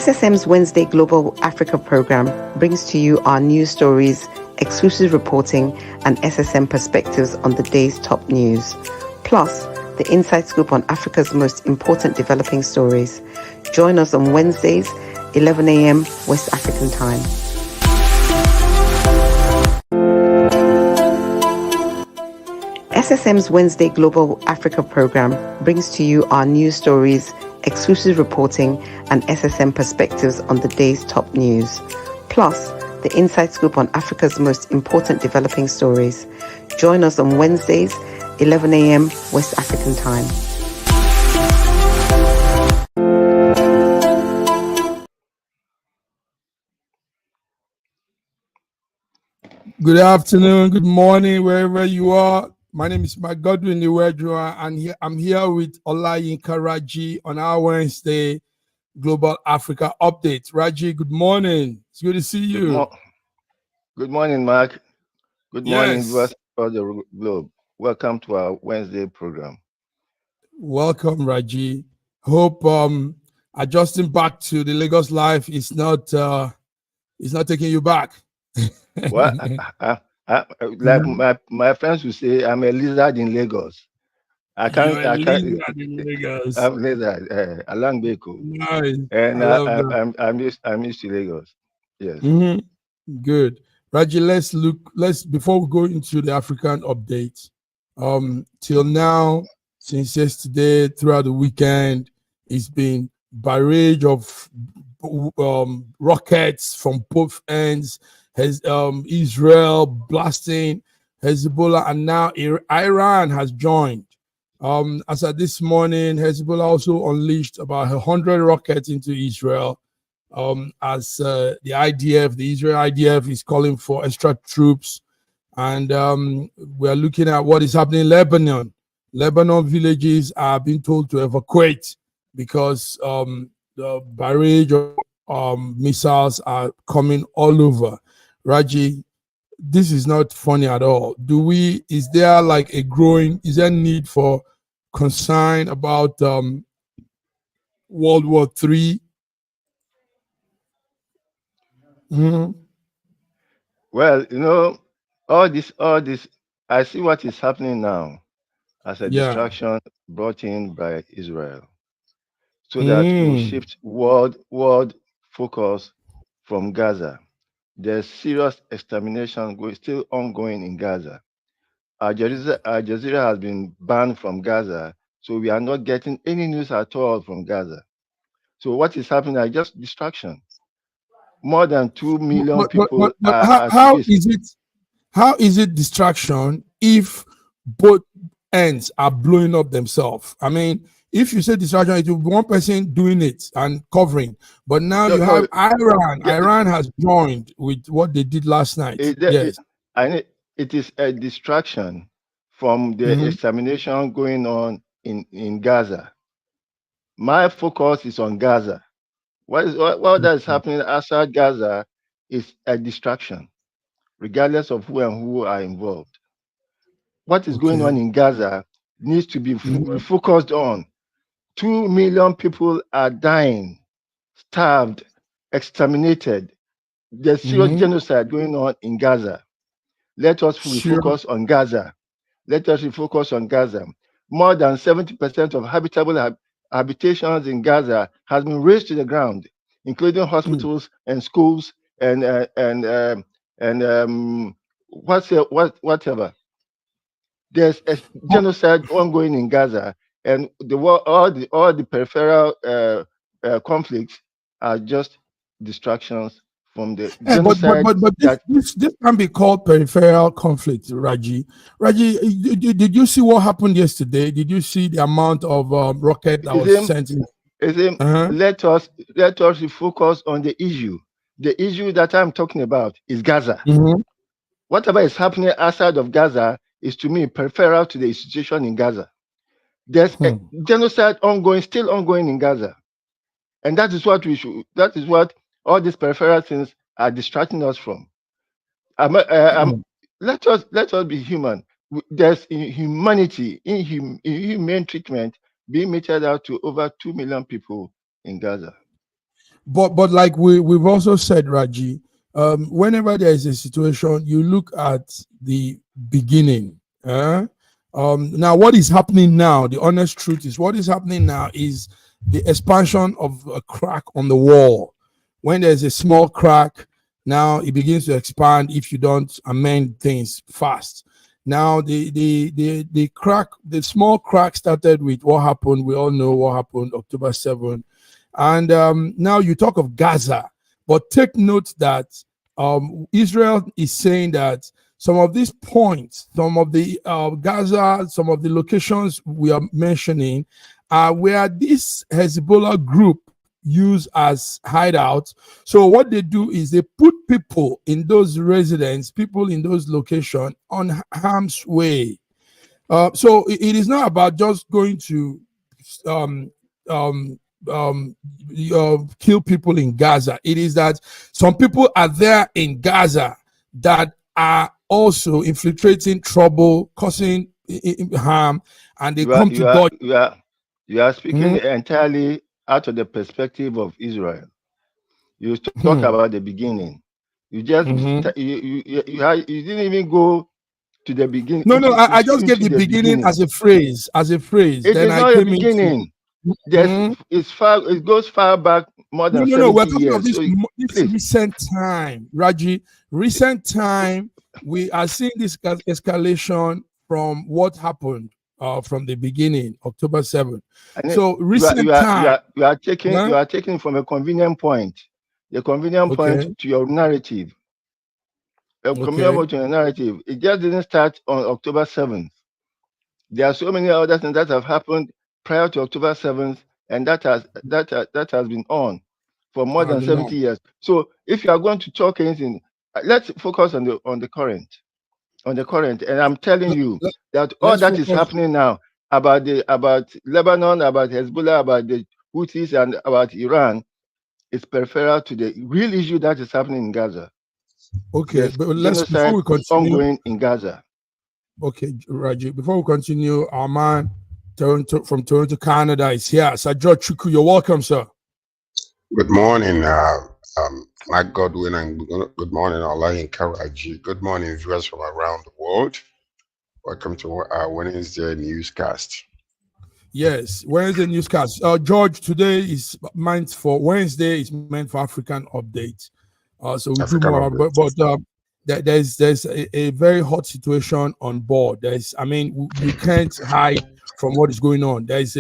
SSM's Wednesday Global Africa program brings to you our news stories, exclusive reporting, and SSM perspectives on the day's top news. Plus, the inside scoop on Africa's most important developing stories. Join us on Wednesdays, 11 a.m. West African time. SSM's Wednesday Global Africa program brings to you our news stories, exclusive reporting, and SSM perspectives on the day's top news. Plus, the inside scoop on Africa's most important developing stories. Join us on Wednesdays, 11 a.m. West African time. Good afternoon, good morning, wherever you are. My name is Mike Godwin Iwedra, and I'm here with Olayinka Raji on our Wednesday Global Africa update. Raji, good morning. It's good to see you. Good morning, Mark. Good morning, viewers across the globe. Welcome to our Wednesday program. Welcome, Raji. Hope adjusting back to the Lagos life is not taking you back. Well, like my friends will say, I'm a lizard in Lagos. I can't. In Lagos. I'm lizard along Beko. Nice. And I'm used to Lagos. Yes. Good. Raji, let's before we go into the African update. Till now, since yesterday, throughout the weekend, it's been barrage of rockets from both ends. Has Israel blasting Hezbollah, and now Iran has joined. As of this morning, Hezbollah also unleashed about 100 rockets into Israel. As the Israel IDF is calling for extra troops, and we're looking at what is happening in Lebanon. Lebanon villages are being told to evacuate because the barrage of missiles are coming all over. Raji, this is not funny at all. Is there need for concern about World War III? Well, all this, I see what is happening now as a distraction brought in by Israel, so that we shift world focus from Gaza. There's serious extermination still ongoing in Gaza. Al Jazeera has been banned from Gaza, so we are not getting any news at all from Gaza. So what is happening is just distraction. More than 2 million people are how is it distraction if both ends are blowing up themselves? I mean, if you say distraction, it will be one person doing it and covering. But now you have Iran. Iran has joined with what they did last night. It is a distraction from the extermination going on in Gaza. My focus is on Gaza. What that is happening outside Gaza is a distraction, regardless of who are involved. What is going on in Gaza needs to be focused on. 2 million people are dying, starved, exterminated. There's serious genocide going on in Gaza. Let us refocus on Gaza. Let us refocus on Gaza. More than 70% of habitable habitations in Gaza has been razed to the ground, including hospitals and schools and whatever. There's a genocide ongoing in Gaza, and all the peripheral conflicts are just distractions from the genocide. But this can be called peripheral conflict, Raji. Raji, did you see what happened yesterday? Did you see the amount of rocket that was sent in? Let us refocus on the issue. The issue that I'm talking about is Gaza. Whatever is happening outside of Gaza is, to me, peripheral to the situation in Gaza. There's a genocide still ongoing in Gaza. And that is what all these peripheral things are distracting us from. Let us be human. There's inhumanity, inhumane treatment being meted out to over 2 million people in Gaza. but like we've also said, Raji, whenever there is a situation, you look at the beginning. Now, what is happening now? The honest truth is, what is happening now is the expansion of a crack on the wall. When there's a small crack, now it begins to expand if you don't amend things fast. Now the crack, the small crack started with what happened. We all know what happened October 7th. And now you talk of Gaza, but take note that Israel is saying that some of these points, some of the Gaza, some of the locations we are mentioning are where this Hezbollah group use as hideouts. So what they do is they put people in those residents, people in those locations on harm's way. So it is not about just going to um, um, kill people in Gaza. It is that some people are there in Gaza that are also infiltrating trouble, causing harm, and they come to God. You are speaking entirely out of the perspective of Israel. You talk about the beginning. You just you didn't even go to the beginning. No, I just gave the beginning as a phrase, It then is I not a came beginning. into. It's far. It goes far back, more than No. 70 We're talking years. of this, So this recent time, Raji. Recent time, we are seeing this escalation from what happened from the beginning, October 7th. So recent time. You are taking from a convenient point, the convenient point to your narrative. Convenient point to your narrative. It just didn't start on October 7th. There are so many other things that have happened prior to October 7th, and that has been on for more than 70 years. So if you are going to talk anything, let's focus on the current. And I'm telling you that all that is happening now about Lebanon, about Hezbollah, about the Houthis, and about Iran is peripheral to the real issue that is happening in Gaza. Okay, but before we continue, ongoing in Gaza. Okay, Raji, before we continue, our man from Toronto, Canada is here. Sir George Chuku, you're welcome, sir. Good morning, Mike Godwin, and good morning, Olayin Karaji. Good morning, viewers from around the world. Welcome to our Wednesday newscast. Yes, Wednesday newscast. George, today is meant for Wednesday. Is meant for African update. So we do more, but there's a very hot situation on board. You can't hide from what is going on. There's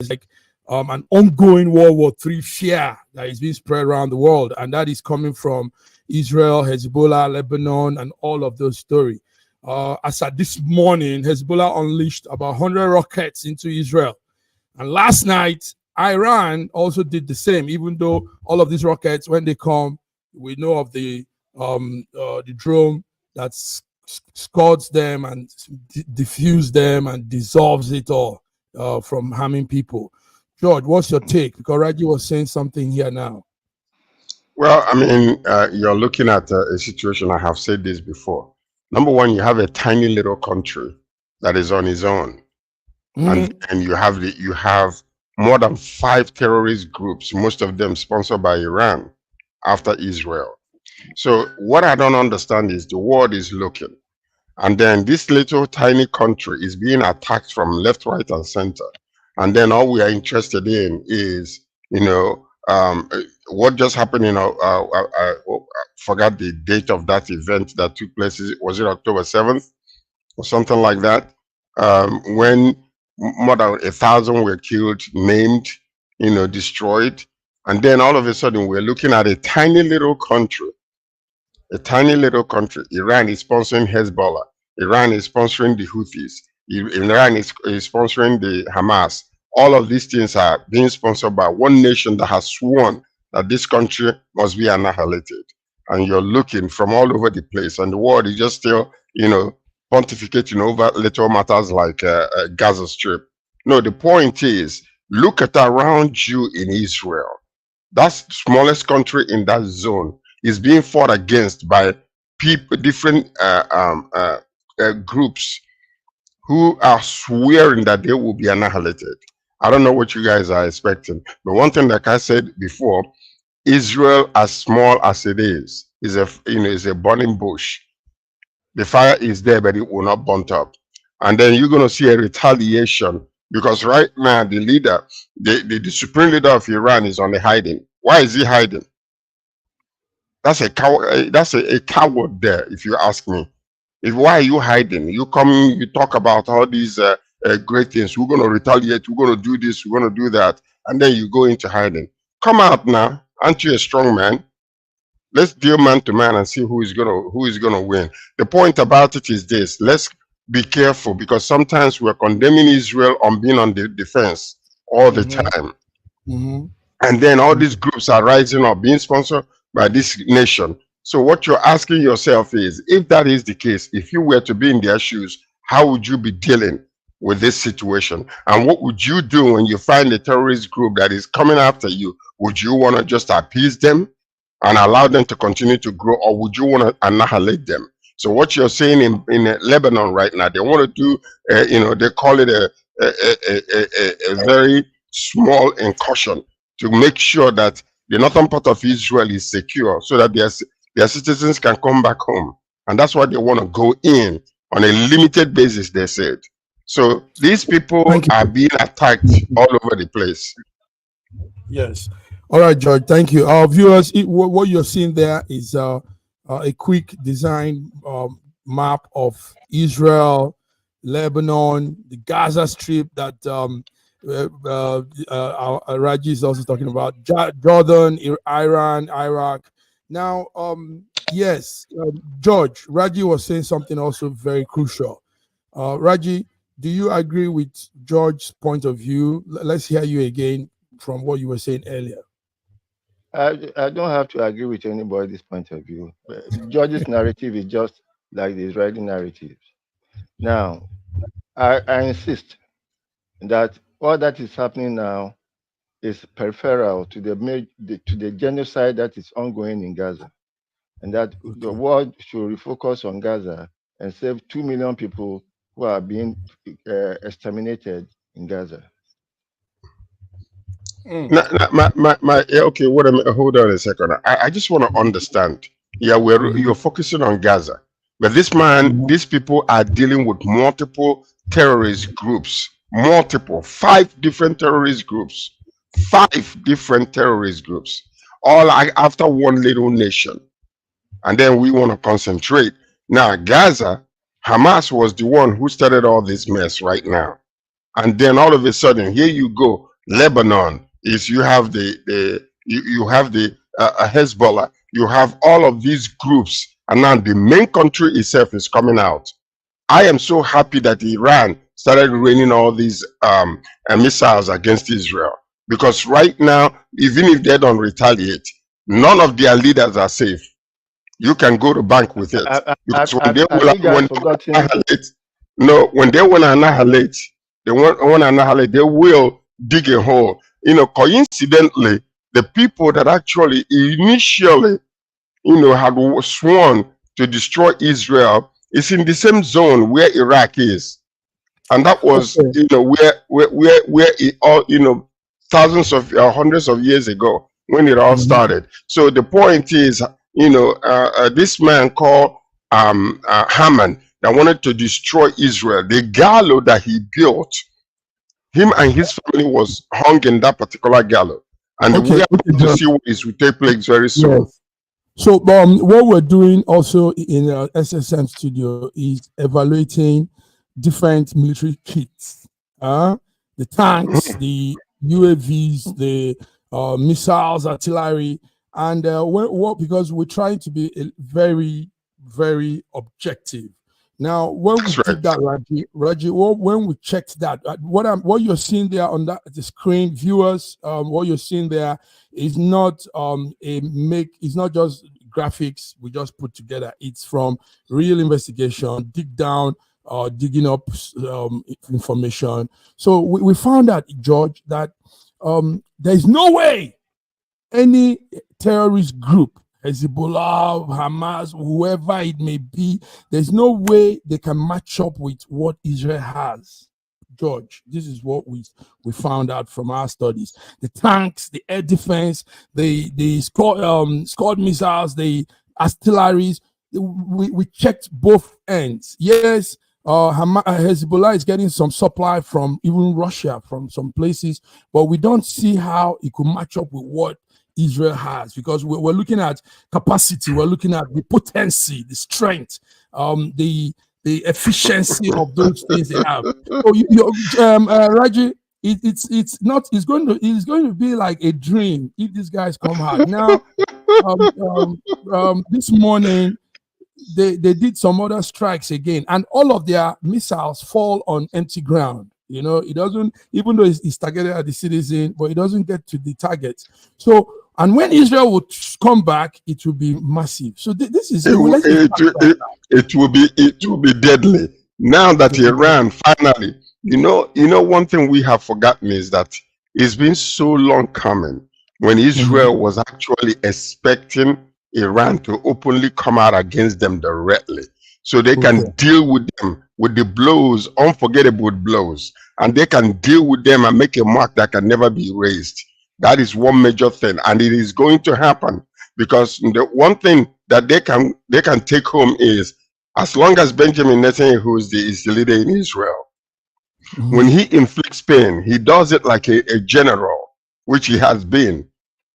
like an ongoing World War III fear that is being spread around the world, and that is coming from Israel, Hezbollah, Lebanon, and all of those stories. As at this morning, Hezbollah unleashed about 100 rockets into Israel, and last night Iran also did the same. Even though all of these rockets, when they come, we know of the drone that scuds them and diffuse them and dissolves it all from harming people. George, what's your take? Because Raji was saying something here now. Well, I mean, you're looking at a situation. I have said this before. Number one, you have a tiny little country that is on its own, and you have more than 5 terrorist groups, most of them sponsored by Iran, after Israel. So what I don't understand is the world is looking, and then this little tiny country is being attacked from left, right, and center, and then all we are interested in is, what just happened. I forgot the date of that event that took place. Was it October 7th or something like that? When more than 1,000 were killed, maimed, destroyed, and then all of a sudden we're looking at a tiny little country. Iran is sponsoring Hezbollah. Iran is sponsoring the Houthis. Iran is sponsoring the Hamas. All of these things are being sponsored by one nation that has sworn that this country must be annihilated. And you're looking from all over the place, and the world is just still, pontificating over little matters like Gaza Strip. No, the point is, look at around you in Israel. That's the smallest country in that zone is being fought against by people, different groups who are swearing that they will be annihilated. I don't know what you guys are expecting, but one thing, like I said before, Israel, as small as it is a burning bush. The fire is there, but it will not burn up. And then you're going to see a retaliation, because right now the leader, the supreme leader of Iran, is on the hiding. Why is he hiding? That's a coward. That's a coward there, if you ask me. Why are you hiding? You come, you talk about all these great things. We're going to retaliate. We're going to do this. We're going to do that, and then you go into hiding. Come out now. Aren't you a strong man? Let's deal man to man and see who is gonna win. The point about it is this: let's be careful, because sometimes we're condemning Israel on being on the defense all the time. And then all these groups are rising up, being sponsored by this nation. So what you're asking yourself is, if that is the case, if you were to be in their shoes, how would you be dealing with this situation? And what would you do when you find a terrorist group that is coming after you? Would you want to just appease them and allow them to continue to grow, or would you want to annihilate them? So what you're saying in Lebanon right now, they want to do, they call it a very small incursion to make sure that the northern part of Israel is secure, so that their citizens can come back home. And that's why they want to go in on a limited basis, they said. So these people are being attacked all over the place. Yes. All right, George. Thank you. Viewers, what you're seeing there is a quick design map of Israel, Lebanon, the Gaza Strip that Raji is also talking about, Jordan, Iran, Iraq. Now, yes, George, Raji was saying something also very crucial. Raji, do you agree with George's point of view? Let's hear you again from what you were saying earlier. I don't have to agree with anybody's point of view. George's narrative is just like the Israeli narrative. Now, I insist that all that is happening now is peripheral to the genocide that is ongoing in Gaza, and that the world should refocus on Gaza and save 2 million people who are being exterminated in Gaza. Okay, hold on a second. I just want to understand. Yeah, you're focusing on Gaza, but these people are dealing with multiple terrorist groups, 5 different terrorist groups, all after one little nation. And then we want to concentrate. Now, Gaza, Hamas was the one who started all this mess right now. And then all of a sudden, here you go, Lebanon, you have the Hezbollah, you have all of these groups, and now the main country itself is coming out. I am so happy that Iran started raining all these missiles against Israel, because right now, even if they don't retaliate, none of their leaders are safe. You can go to bank with it, because when they want to annihilate, they will dig a hole. Coincidentally, the people that actually initially, had sworn to destroy Israel is in the same zone where Iraq is. And that was, where it all, thousands of, hundreds of years ago when it all started. So the point is, this man called Haman that wanted to destroy Israel, the gallows that he built, him and his family was hung in that particular gallows. And we are going to see what is will take place very soon. Yes. So what we're doing also in our SSM studio is evaluating different military kits, the tanks, the UAVs, the missiles, artillery, and because we're trying to be very, very objective. Now, when we did that, Raji, when we checked that, what you're seeing there on the screen, viewers, what you're seeing there is not it's not just graphics we just put together. It's from real investigation, digging up information. So we found out, George, that there's no way any terrorist group, Hezbollah, Hamas, whoever it may be, there's no way they can match up with what Israel has. George, this is what we found out from our studies: the tanks, the air defense, the Scud missiles, the artilleries. We checked both ends. Yes, Hezbollah is getting some supply from even Russia, from some places, but we don't see how it could match up with what Israel has, because we're looking at capacity, we're looking at the potency, the strength, the efficiency of those things they have. So Raji, it's going to be like a dream if these guys come out. Now, this morning they did some other strikes again, and all of their missiles fall on empty ground. You know, it doesn't, even though it's targeted at the citizen, but it doesn't get to the target. So, and when Israel would come back, it will be massive. So this is it will be deadly. Now that Iran finally, you know, one thing we have forgotten is that it's been so long coming when Israel was actually expecting Iran to openly come out against them directly, so they can deal with them with the blows, unforgettable blows, and they can deal with them and make a mark that can never be erased. That is one major thing, and it is going to happen, because the one thing that they can take home is, as long as Benjamin Netanyahu is the leader in Israel, when he inflicts pain, he does it like a general, which he has been.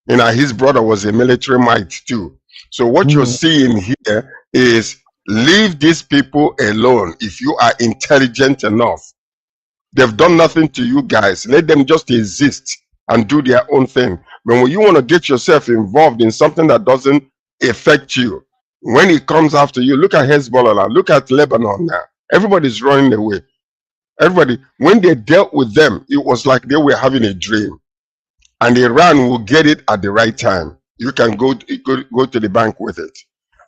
You know, his brother was a military might too. So what you're seeing here is, leave these people alone. If you are intelligent enough, they've done nothing to you guys. Let them just exist and do their own thing. But when you want to get yourself involved in something that doesn't affect you, when it comes after you, look at Hezbollah now, look at Lebanon now. Everybody's running away. Everybody, when they dealt with them, it was like they were having a dream. And Iran will get it at the right time. You can go to the bank with it.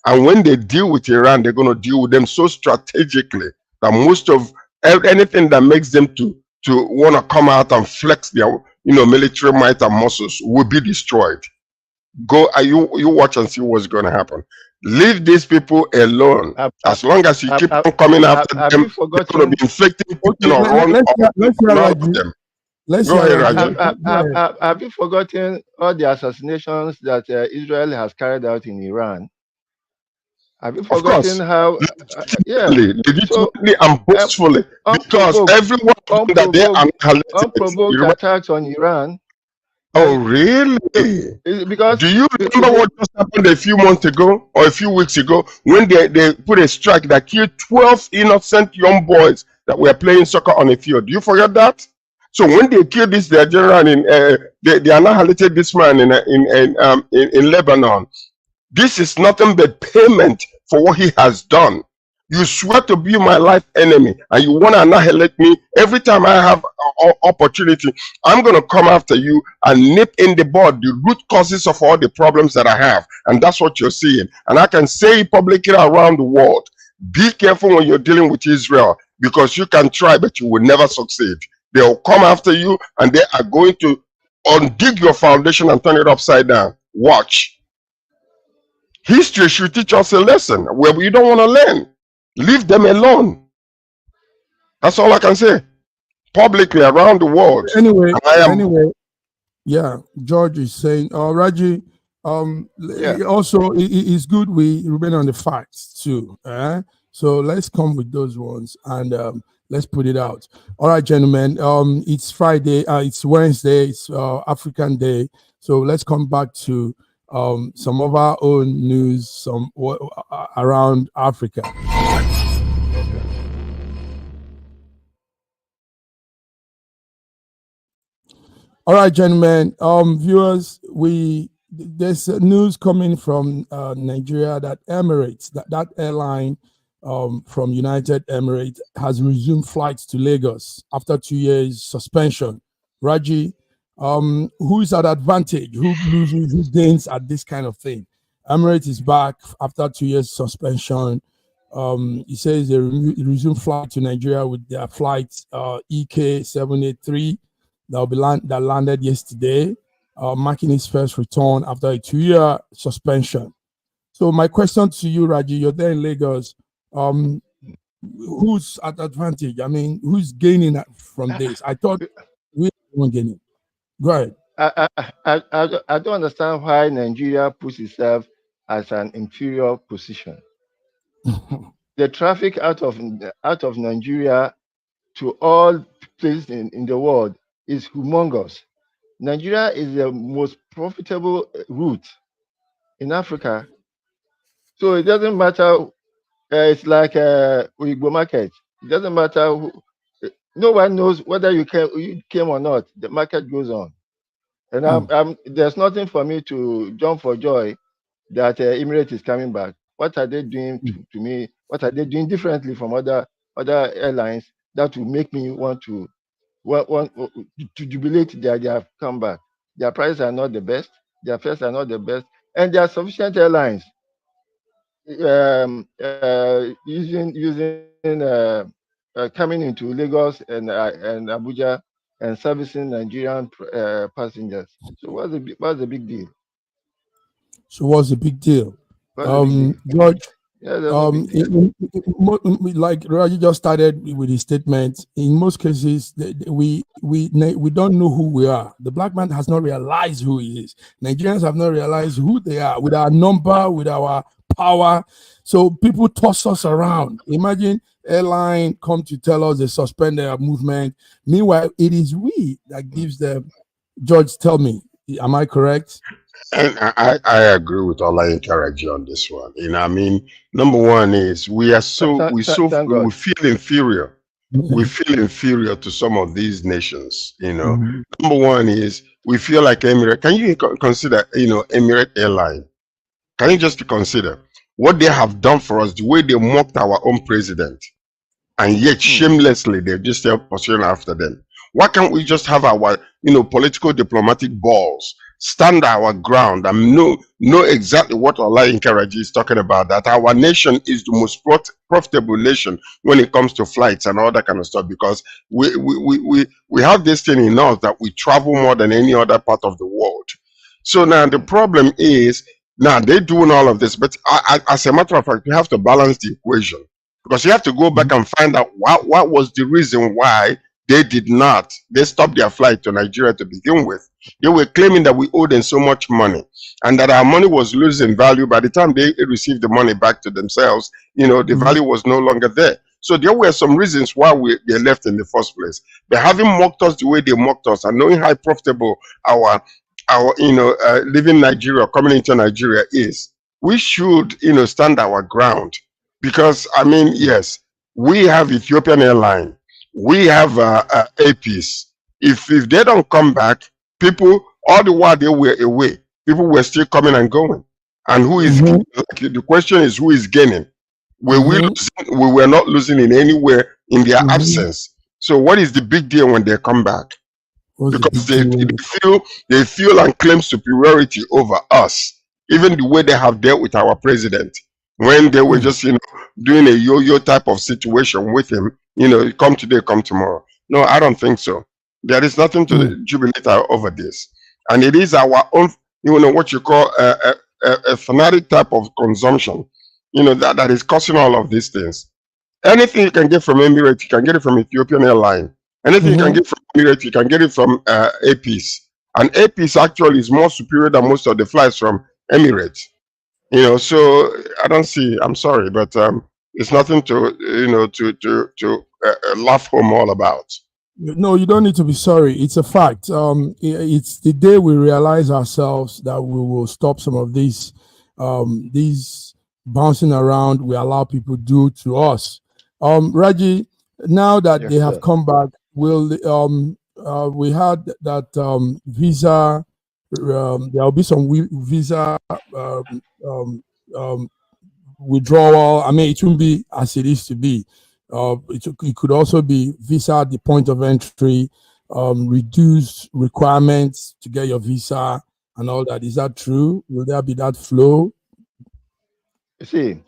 And when they deal with Iran, they're going to deal with them so strategically that most of anything that makes them to want to come out and flex their military might and muscles will be destroyed. You watch and see what's going to happen. Leave these people alone. As long as you keep on coming after them, they're going to be inflicting pain or run of them. Have you forgotten all the assassinations that Israel has carried out in Iran? Have you forgotten how? Legitimately and boastfully, because everyone that they unprovoked attacks on Iran. Oh, really? Because do you remember what just happened a few months ago or a few weeks ago when they put a strike that killed 12 innocent young boys that were playing soccer on a field? Do you forget that? So when they killed their general they annihilated this man in Lebanon. This is nothing but payment for what he has done. You swear to be my life enemy, and you want to annihilate me. Every time I have an opportunity, I'm going to come after you and nip in the bud the root causes of all the problems that I have. And that's what you're seeing. And I can say publicly around the world, be careful when you're dealing with Israel, because you can try, but you will never succeed. They'll come after you, and they are going to undig your foundation and turn it upside down. Watch. History should teach us a lesson where we don't want to learn. Leave them alone. That's all I can say. Publicly around the world. Anyway, yeah, George is saying, Raji, also it's good we remain on the facts too. So let's come with those ones and let's put it out. All right, gentlemen. It's Friday. It's Wednesday. It's African Day. So let's come back to some of our own news, around Africa. All right, gentlemen, viewers, there's news coming from Nigeria that Emirates, that airline from United Emirates, has resumed flights to Lagos after 2 years suspension. Raji, who is at advantage? Who loses? Who gains at this kind of thing? Emirates is back after 2 years suspension. He says they resumed flight to Nigeria with their flight EK 783 that landed yesterday, marking his first return after a 2-year suspension. So my question to you, Raji, you're there in Lagos. who's at advantage? I mean, who's gaining from this? I thought we weren't gaining. Go ahead. I don't understand why Nigeria puts itself as an inferior position. The traffic out of Nigeria to all places in the world is humongous. Nigeria is the most profitable route in Africa. So it doesn't matter. It's like Uyigbo market. It doesn't matter. No one knows whether you came or not. The market goes on. And there's nothing for me to jump for joy that Emirates is coming back. What are they doing to me? What are they doing differently from other airlines that will make me want to jubilate that they have come back? Their prices are not the best. Their fares are not the best, and there are sufficient airlines coming into Lagos and Abuja and servicing Nigerian passengers. So what's the big deal? So what's the big deal? George, like Raji just started with his statement, in most cases, we don't know who we are. The black man has not realized who he is. Nigerians have not realized who they are with our number, with our power. So people toss us around. Imagine airline come to tell us they suspend their movement. Meanwhile, it is we that gives them. George, tell me, am I correct? And I agree with Ola Interaji on this one. I mean, number one is we feel inferior. We feel inferior to some of these nations. Number one is we feel like Emirates. Can you consider, Emirates Airline? Can you just consider what they have done for us, the way they mocked our own president, and yet shamelessly they're just still pursuing after them? Why can't we just have our, political diplomatic balls, stand our ground, and know exactly what Ola Interaji is talking about, that our nation is the most profitable nation when it comes to flights and all that kind of stuff, because we have this thing in us that we travel more than any other part of the world. So now the problem is, now they're doing all of this, but as a matter of fact, you have to balance the equation, because you have to go back and find out what was the reason why they stopped their flight to Nigeria to begin with. They were claiming that we owed them so much money and that our money was losing value. By the time they received the money back to themselves, the value was no longer there. So there were some reasons why they left in the first place. But having mocked us the way they mocked us, and knowing how profitable our living Nigeria, coming into Nigeria is, we should, stand our ground. Because, I mean, yes, we have Ethiopian Airline, we have APs. If they don't come back, people, all the while they were away, people were still coming and going. And who is the question is, who is gaining? Were we losing? We were not losing in anywhere in their absence. So what is the big deal when they come back? Because they feel and claim superiority over us, even the way they have dealt with our president, when they were just doing a yo-yo type of situation with him, come today, come tomorrow. No, I don't think so. There is nothing to jubilate over this, and it is our own, what you call a fanatic type of consumption, that is causing all of these things. Anything you can get from Emirates, you can get it from Ethiopian Airline. Anything you can get from Emirates, you can get it from APs. And APs actually is more superior than most of the flights from Emirates. So I don't see. I'm sorry, but it's nothing to laugh home all about. No, you don't need to be sorry. It's a fact. It's the day we realize ourselves that we will stop some of these bouncing around we allow people do to us. Raji, now that they have come back, we had that visa. There will be some visa withdrawal. I mean, it won't be as it used to be. It could also be visa at the point of entry, reduce requirements to get your visa and all that. Is that true? Will there be that flow? See,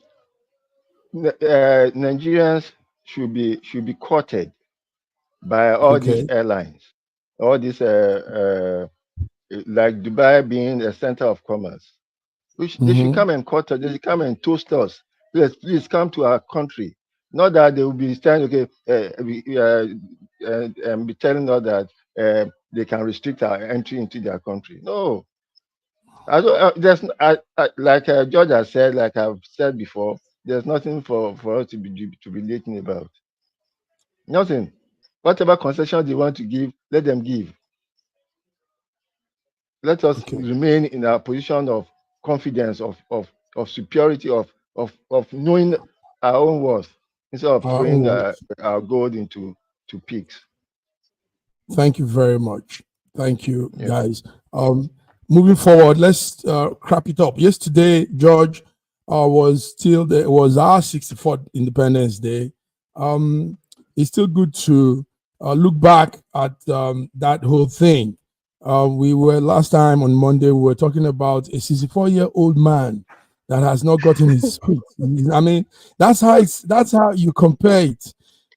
Nigerians should be courted by all these airlines, all these like Dubai being a center of commerce. They should come and court us. They should come and toast us. Please come to our country. Not that they will be saying, okay, be telling us that they can restrict our entry into their country. No, I don't. Like George has said, like I've said before, there's nothing for us to be dating about. Nothing. Whatever concession they want to give, let them give. Let us Okay. remain in our position of confidence, of superiority, of knowing our own worth instead of Our throwing own words. our gold into pigs. Thank you very much. Thank you, Yeah. guys. Moving forward, let's wrap it up. Yesterday, George, was our 64th Independence Day. It's still good to look back at that whole thing. We were last time on Monday, we were talking about a 64-year-old man that has not gotten his speech. I mean, that's how you compare it.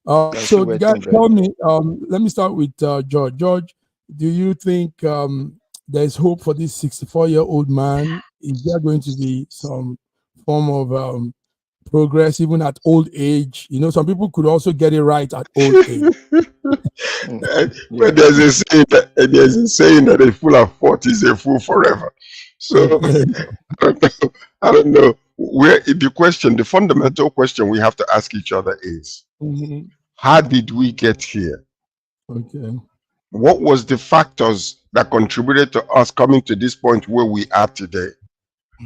So, guys, tell me. Let me start with George. George, do you think there's hope for this 64-year-old man? Is there going to be some form of progress even at old age? You know, some people could also get it right at old age. But there's a saying that a fool at 40 is a fool forever. So I don't know where the fundamental question we have to ask each other is, how did we get here? Okay. What was the factors that contributed to us coming to this point where we are today?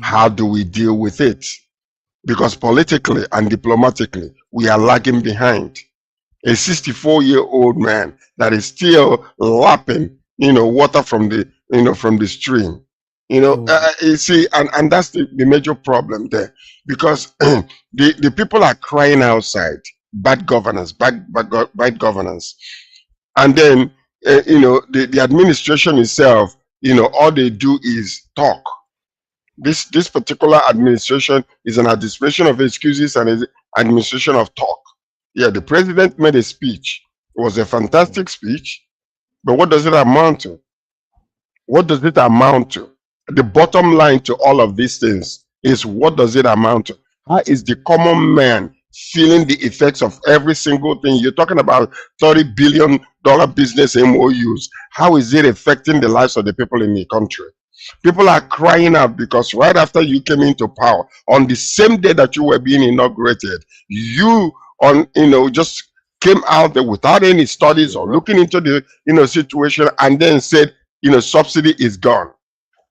How do we deal with it? Because politically and diplomatically, we are lagging behind. A 64-year-old man that is still lapping, water from the stream. You see, and that's the major problem there, because the people are crying outside bad governance, bad governance, and then the administration itself, all they do is talk. This particular administration is an administration of excuses and an administration of talk. Yeah, the president made a speech. It was a fantastic speech, but what does it amount to? What does it amount to? The bottom line to all of these things is, what does it amount to? How is the common man feeling the effects of every single thing? You're talking about $30 billion business MOUs. How is it affecting the lives of the people in the country? People are crying out because right after you came into power, on the same day that you were being inaugurated, you just came out there without any studies or looking into the situation, and then said, subsidy is gone.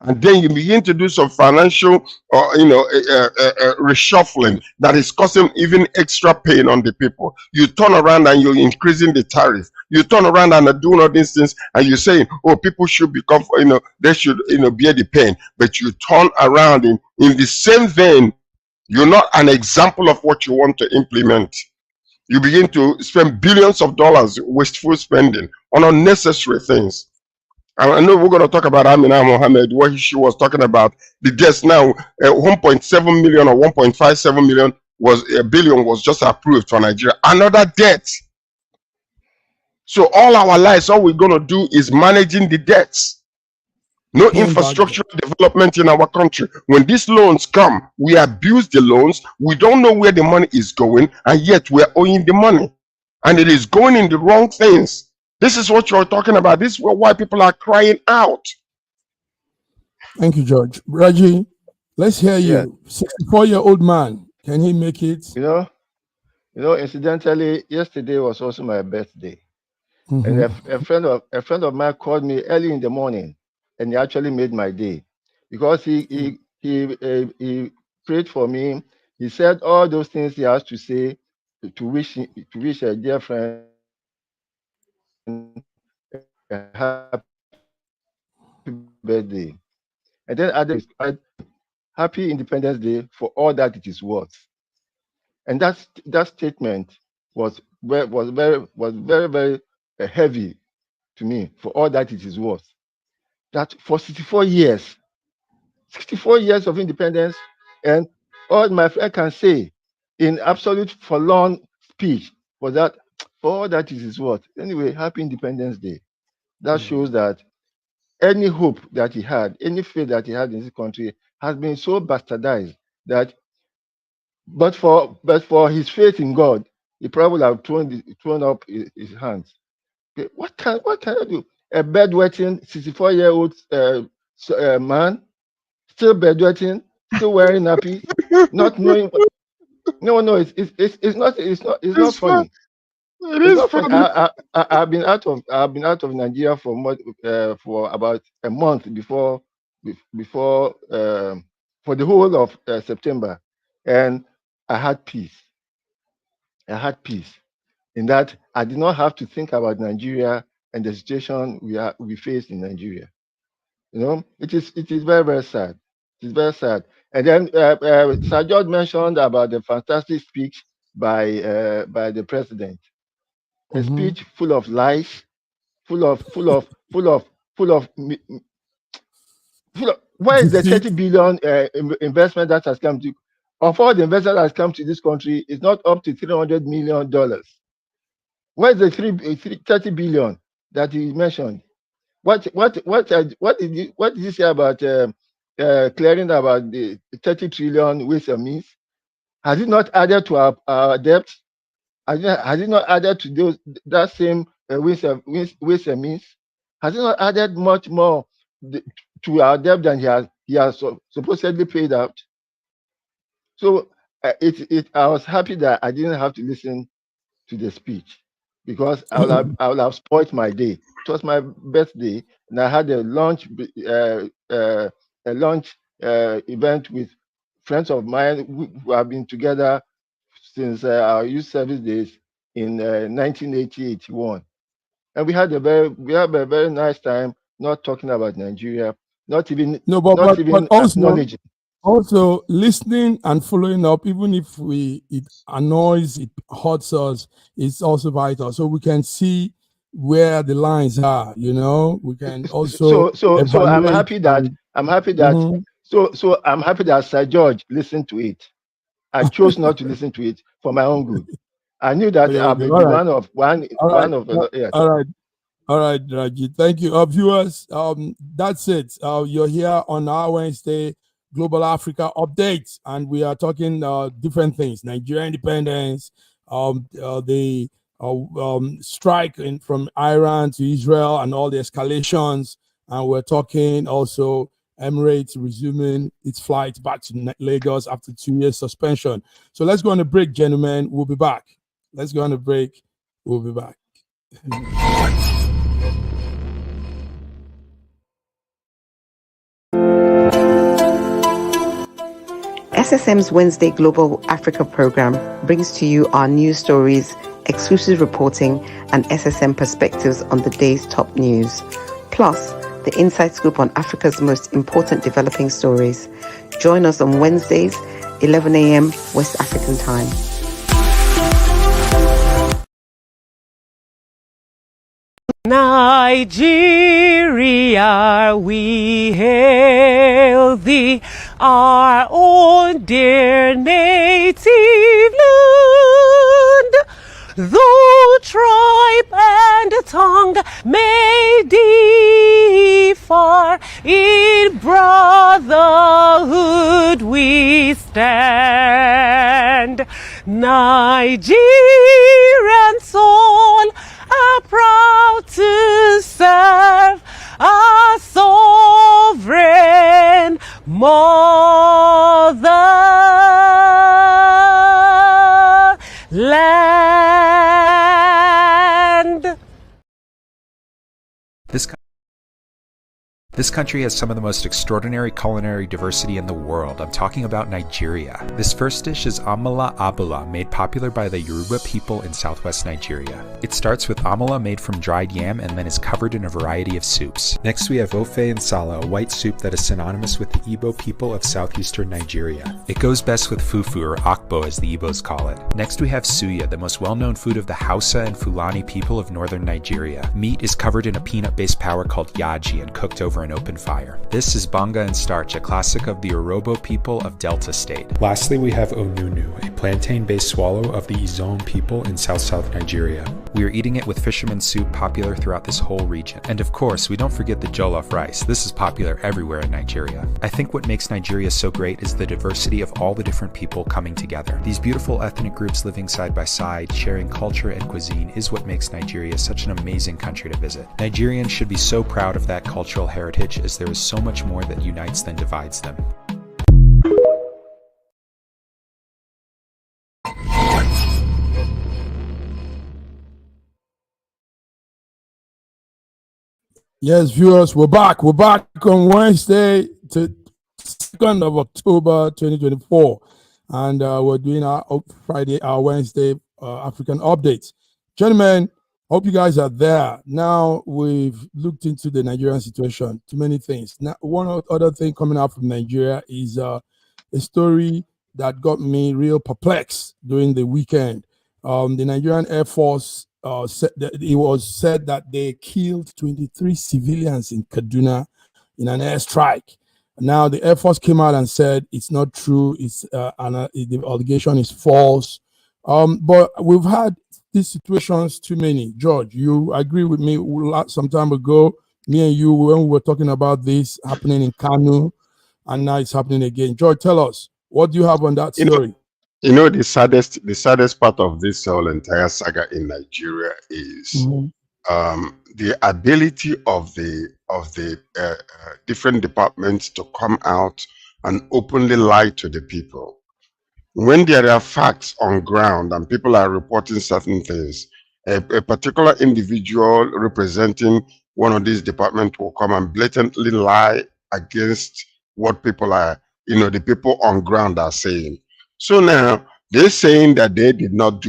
And then you begin to do some financial reshuffling that is causing even extra pain on the people. You turn around and you're increasing the tariff. You turn around and are doing all these things, and you're saying, oh, people should become, they should, bear the pain. But you turn around in the same vein, you're not an example of what you want to implement. You begin to spend billions of dollars, wasteful spending on unnecessary things. I know we're going to talk about Amina Mohammed, what she was talking about. The deaths now, 1.7 million or 1.57 million billion was just approved for Nigeria. Another debt. So all our lives, all we're going to do is managing the debts. No infrastructure development in our country. When these loans come, we abuse the loans. We don't know where the money is going, and yet we're owing the money. And it is going in the wrong things. This is what you're talking about. This is why people are crying out. Thank you, George. Raji, let's hear you. 64-year-old man, can he make it? Incidentally, yesterday was also my birthday. And a friend of mine called me early in the morning, and he actually made my day, because he prayed for me. He said all those things he has to say to wish a dear friend a happy birthday. And then added, happy Independence Day for all that it is worth. And that statement was very, very heavy to me, for all that it is worth. That for 64 years of independence, and all my friend can say in absolute forlorn speech was that, for all that it is worth. Anyway, happy Independence Day. That shows that any hope that he had, any faith that he had in this country has been so bastardized that, but for his faith in God, he probably have thrown up his hands. Okay, what can I do? A bedwetting 64-year-old man, still bedwetting, still wearing nappy, not knowing. No, it's not It's fun. funny. It It's is not funny. funny. I've been out of Nigeria for about a month before for the whole of September, and I had peace. I had peace in that I did not have to think about Nigeria and the situation we face in Nigeria. It is very, very sad. It is very sad. And then Sir George mentioned about the fantastic speech by the president. A speech full of lies, full of full of full of full of mi- full of. Where is the Defeat. 30 billion investment that has come to? Of all the investment that has come to this country, it's not up to $300 million. Where is the 30 billion that he mentioned? What did you say about clearing about the 30 trillion ways and means? Has it not added to our debt? Has it not added to that same ways and means? Has it not added much more to our debt than he has supposedly paid out? So I was happy that I didn't have to listen to the speech, because I would have spoiled my day. It was my birthday, and I had a lunch event with friends of mine who have been together since our youth service days in 1980-81, and we had a very nice time, not talking about Nigeria, not even No, but acknowledging. also listening and following up, even if it annoys, it hurts us, it's also vital. So we can see where the lines are, we can also So I'm evaluate happy that and, I'm happy that so I'm happy that Sir George listened to it. I chose not to listen to it for my own good. I knew that okay, I'll be all right. one of the yes. All right. All right, Raji. Thank you. Viewers, that's it. You're here on our Wednesday Global Africa update, and we are talking different things: Nigerian independence, the strike from Iran to Israel, and all the escalations. And we're talking also Emirates resuming its flight back to Lagos after 2 years suspension. So let's go on a break, gentlemen. We'll be back. Let's go on a break. We'll be back. SSM's Wednesday Global Africa program brings to you our news stories, exclusive reporting, and SSM perspectives on the day's top news. Plus, the inside scoop on Africa's most important developing stories. Join us on Wednesdays, 11 a.m. West African time. Nigeria, we hail thee, our own dear native land. Though tribe and tongue may differ, in brotherhood we stand. Nigerian soul, are proud to serve our sovereign motherland. This country has some of the most extraordinary culinary diversity in the world. I'm talking about Nigeria. This first dish is amala abula, made popular by the Yoruba people in southwest Nigeria. It starts with amala made from dried yam and then is covered in a variety of soups. Next we have ofe nsala, a white soup that is synonymous with the Igbo people of southeastern Nigeria. It goes best with fufu, or akbo as the Igbos call it. Next we have suya, the most well-known food of the Hausa and Fulani people of northern Nigeria. Meat is covered in a peanut-based powder called yaji and cooked over and opened fire. This is Banga and Starch, a classic of the Urhobo people of Delta State. Lastly, we have Onunu, a plantain-based swallow of the Izon people in South Nigeria. We are eating it with fisherman soup, popular throughout this whole region. And of course, we don't forget the jollof rice. This is popular everywhere in Nigeria. I think what makes Nigeria so great is the diversity of all the different people coming together. These beautiful ethnic groups living side by side, sharing culture and cuisine is what makes Nigeria such an amazing country to visit. Nigerians should be so proud of that cultural heritage, as there is so much more that unites than divides them. Yes, viewers, we're back. We're back on Wednesday, 2nd of October, 2024. And we're doing our Friday, our Wednesday African updates. Gentlemen, hope you guys are there. Now we've looked into the Nigerian situation, too many things. Now, one other thing coming out from Nigeria is a story that got me real perplexed during the weekend. The Nigerian Air Force it was said that they killed 23 civilians in Kaduna in an airstrike. Now the Air Force came out and said it's not true. The allegation is false. But we've had these situations too many. George, you agree with me? Some time ago, me and you, when we were talking about this happening in Kanu, and now it's happening again. George, tell us, what do you have on that story? The saddest part of this whole entire saga in Nigeria is the ability of the different departments to come out and openly lie to the people. When there are facts on ground and people are reporting certain things, a particular individual representing one of these departments will come and blatantly lie against what people are, the people on ground are saying. So now they're saying that they did not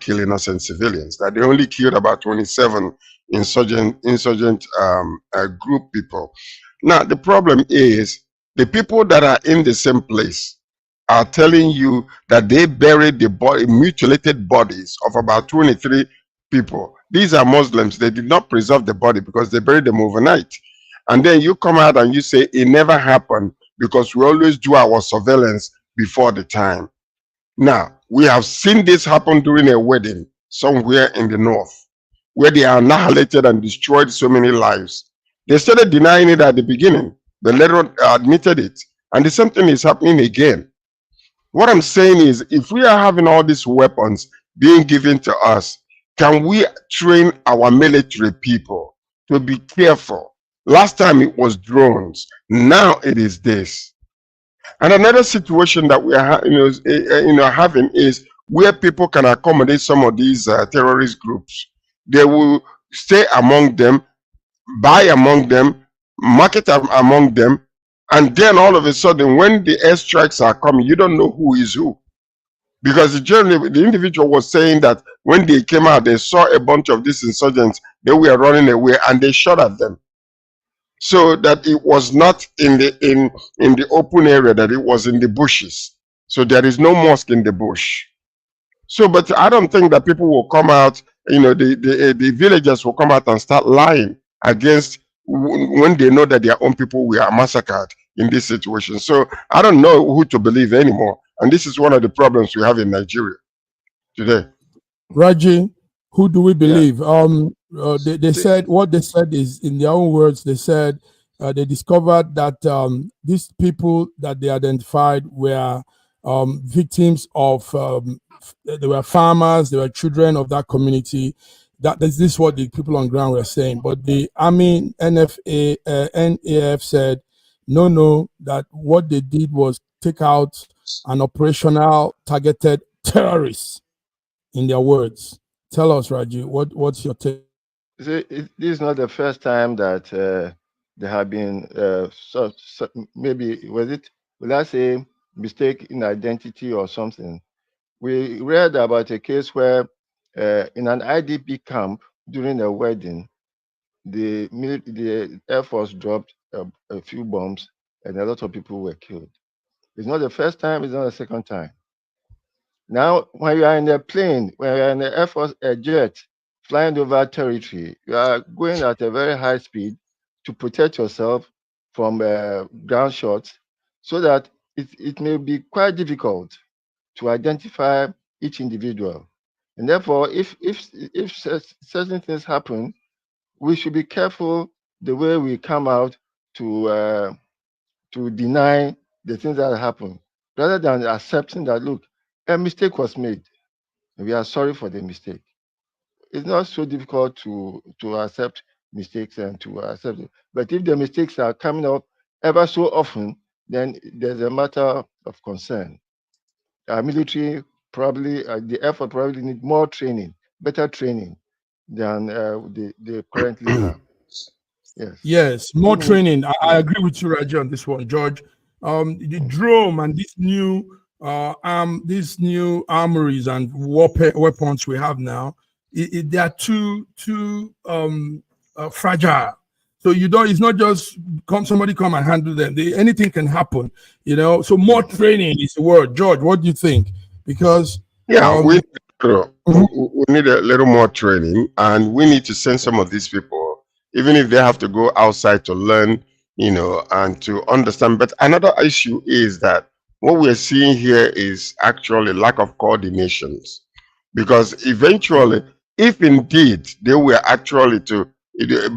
kill innocent civilians, that they only killed about 27 insurgent group people. Now the problem is the people that are in the same place are telling you that they buried the mutilated bodies of about 23 people. These are Muslims. They did not preserve the body because they buried them overnight. And then you come out and you say it never happened because we always do our surveillance before the time. Now, we have seen this happen during a wedding somewhere in the north, where they annihilated and destroyed so many lives. They started denying it at the beginning, but later on admitted it. And the same thing is happening again. What I'm saying is, if we are having all these weapons being given to us, can we train our military people to be careful? Last time it was drones. Now it is this. And another situation that we are having is where people can accommodate some of these terrorist groups. They will stay among them, buy among them, market among them, and then all of a sudden, when the airstrikes are coming, you don't know who is who. Because generally, the individual was saying that when they came out, they saw a bunch of these insurgents, they were running away and they shot at them. So that it was not in the open area, that it was in the bushes. So there is no mosque in the bush. So, but I don't think that people will come out, the villagers will come out and start lying against when they know that their own people were massacred in this situation. So I don't know who to believe anymore. And this is one of the problems we have in Nigeria today. Raji, who do we believe? Yeah. They said, what they said is, in their own words, they said they discovered that these people that they identified were victims of, they were farmers, they were children of that community. This is what the people on ground were saying. But the Army NAF said, no, that what they did was take out an operational targeted terrorists, in their words. Tell us, Raji, what's your take? See, this is not the first time that there have been maybe, will I say, mistake in identity or something. We read about a case where in an IDP camp during a wedding, the Air Force dropped a few bombs and a lot of people were killed. It's not the first time, it's not the second time. Now, when you are in a plane, when you are in the Air Force, a jet flying over territory, you are going at a very high speed to protect yourself from ground shots, so that it may be quite difficult to identify each individual. And therefore, if certain things happen, we should be careful the way we come out to deny the things that happen, rather than accepting that, look, a mistake was made, and we are sorry for the mistake. It's not so difficult to accept mistakes and to accept it. But if the mistakes are coming up ever so often, then there's a matter of concern. Our military probably, the effort probably need more training, better training than they currently have. Yes. Yes, more training. I agree with you, Raji, on this one, George. The drone and these new armories and weapons we have now, they are too fragile. So it's not just somebody come and handle them. Anything can happen, So more training is the word. George, what do you think? Because we need a little more training, and we need to send some of these people, even if they have to go outside to learn, and to understand. But another issue is that what we're seeing here is actually lack of coordinations, because eventually, if indeed they were actually to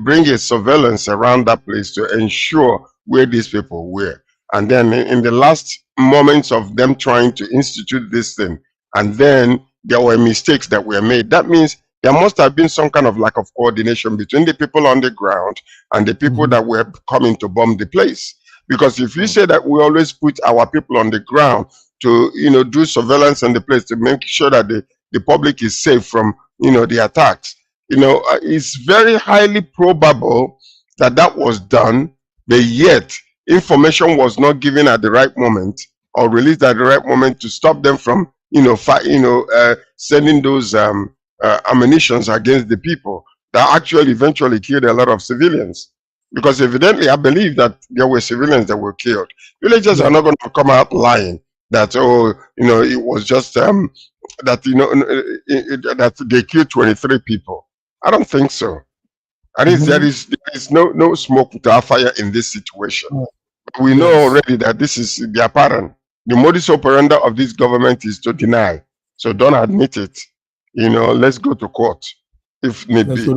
bring a surveillance around that place to ensure where these people were, and then in the last moments of them trying to institute this thing, and then there were mistakes that were made, that means there must have been some kind of lack of coordination between the people on the ground and the people that were coming to bomb the place. Because if you say that we always put our people on the ground to do surveillance on the place to make sure that the public is safe from the attacks, it's very highly probable that that was done, but yet information was not given at the right moment or released at the right moment to stop them from sending those ammunitions against the people that actually eventually killed a lot of civilians. Because evidently, I believe that there were civilians that were killed. Villagers are not going to come out lying that it was just that that they killed 23 people. I don't think so. At least there is no smoke without fire in this situation. We know already that this is the apparent. The modus operandi of this government is to deny. So don't admit it. Let's go to court if need be. It's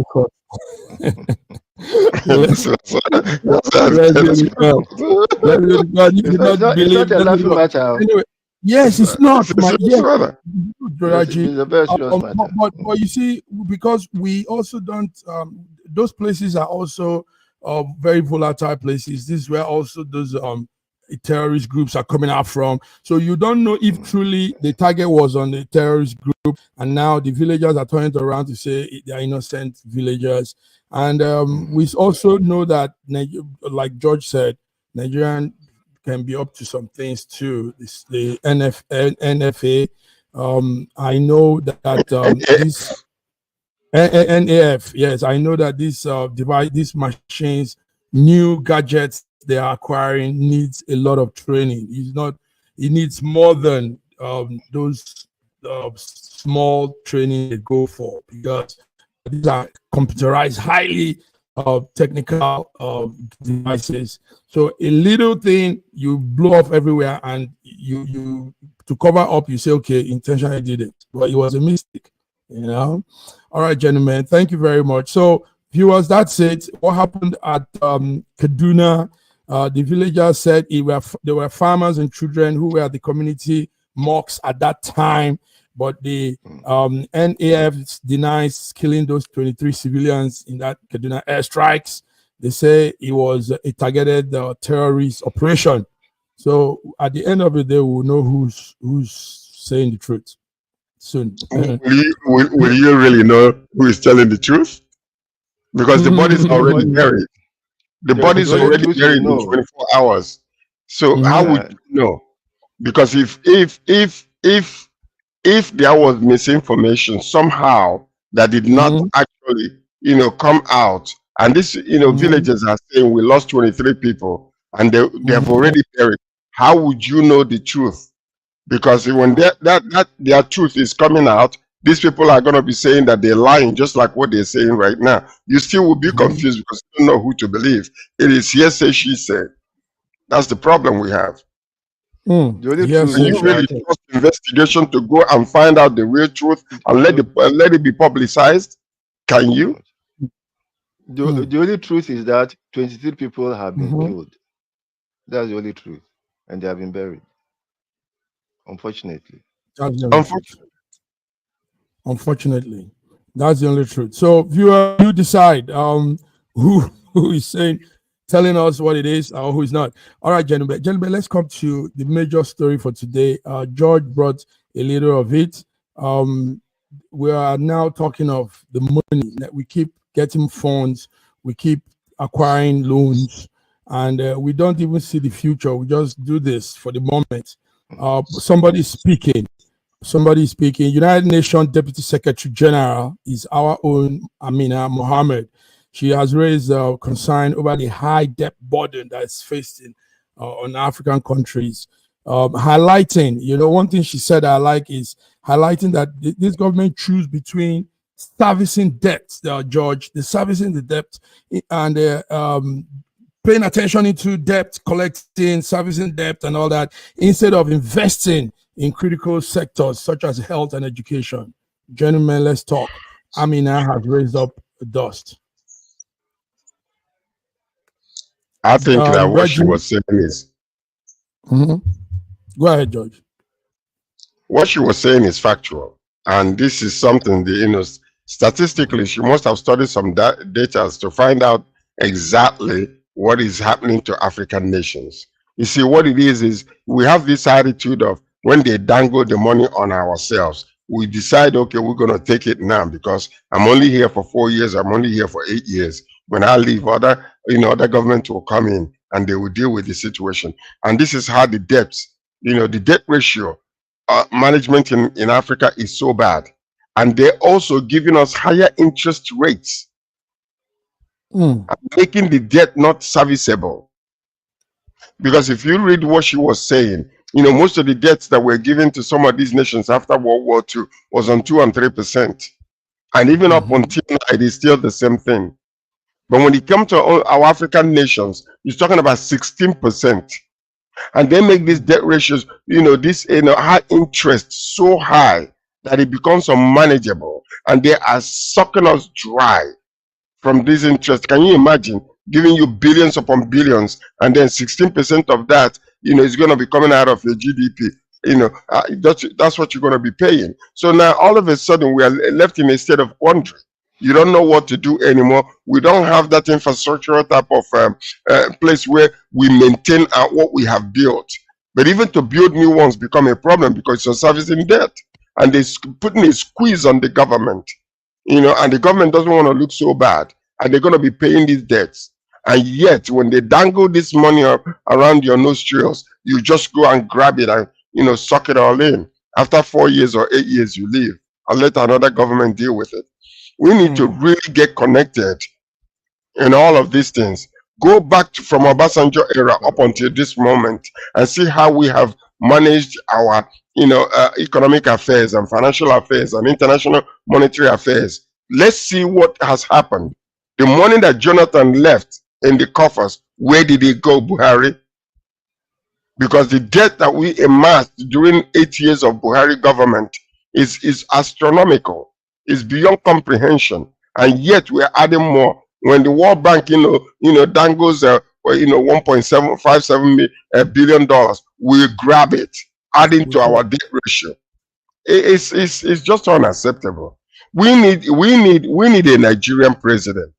not a laughing matter. Anyway, yes, it's not. It's a very serious matter. But you see, because we also don't, those places are also very volatile places. This is where also those terrorist groups are coming out from. So you don't know if truly the target was on the terrorist group, and now the villagers are turning around to say they are innocent villagers. And we also know that, like George said, Nigerian can be up to some things too. The NFA. I know that this NAF. Yes, I know that these machines, new gadgets they are acquiring needs a lot of training. It needs more than those small training they go for, because these are computerized, highly technical devices. So a little thing you blow off everywhere, and you to cover up, you say, okay, intentionally did it, but it was a mistake. All right, gentlemen, thank you very much. So viewers, that's it. What happened at Kaduna? The villagers said there were farmers and children who were at the community mosques at that time, but the NAF denies killing those 23 civilians in that Kaduna airstrikes. They say it was a targeted terrorist operation. So at the end of the day, we'll know who's saying the truth soon. Will you really know who is telling the truth? Because the bodies are already buried. The bodies are already buried in 24 hours. So how would you know? Because if there was misinformation somehow that did not actually come out, and this villagers are saying we lost 23 people and they have already buried, how would you know the truth? Because when their truth is coming out, these people are going to be saying that they're lying, just like what they're saying right now. You still will be confused because you don't know who to believe. It is hearsay, she said. That's the problem we have. The only Yes, truth You is really that trust investigation to go and find out the real truth and let it be publicized? Can you? the only truth is that 23 people have been killed. That's the only truth, and they have been buried. Unfortunately. That's the only truth. Unfortunately, that's the only truth. So, viewer, you decide who is telling us what it is or who is not. All right, gentlemen, let's come to the major story for today. George brought a little of it. We are now talking of the money that we keep getting funds, we keep acquiring loans, and we don't even see the future. We just do this for the moment. Somebody speaking. United Nations Deputy Secretary General is our own Amina Mohammed. She has raised concern over the high debt burden that is facing on African countries, highlighting, one thing she said I like is highlighting that this government choose between servicing debt, George, the servicing the debt, and paying attention into debt, collecting, servicing debt, and all that, instead of investing in critical sectors such as health and education. Gentlemen, let's talk. Amina has raised up dust. I think that what she was saying is. Go ahead, George. What she was saying is factual, and this is something statistically she must have studied some data to find out exactly what is happening to African nations. You see, what it is we have this attitude of when they dangle the money on ourselves, we decide, okay, we're going to take it now because I'm only here for 4 years, I'm only here for 8 years. When I leave, other government will come in and they will deal with the situation. And this is how the debts, the debt ratio management in Africa is so bad. And they're also giving us higher interest rates, making the debt not serviceable. Because if you read what she was saying, most of the debts that were given to some of these nations after World War II was on 2% and 3%. And even up until now, it is still the same thing. But when it comes to our African nations, it's talking about 16%. And they make these debt ratios, high interest so high that it becomes unmanageable. And they are sucking us dry from this interest. Can you imagine giving you billions upon billions, and then 16% of that, is going to be coming out of your GDP? That's what you're going to be paying. So now all of a sudden we are left in a state of quandary. You don't know what to do anymore. We don't have that infrastructural type of place where we maintain what we have built. But even to build new ones become a problem because you're servicing debt, and they're putting a squeeze on the government. And the government doesn't want to look so bad, and they're going to be paying these debts. And yet, when they dangle this money around your nostrils, you just go and grab it and suck it all in. After 4 years or 8 years, you leave and let another government deal with it. We need to really get connected in all of these things. Go back from Obasanjo era up until this moment and see how we have managed our economic affairs and financial affairs and international monetary affairs. Let's see what has happened. The money that Jonathan left in the coffers, where did it go, Buhari? Because the debt that we amassed during 8 years of Buhari government is astronomical. It's beyond comprehension, and yet we're adding more. When the World Bank, dangles, $1.757 billion, we grab it, adding to our debt ratio. It's just unacceptable. We need a Nigerian president.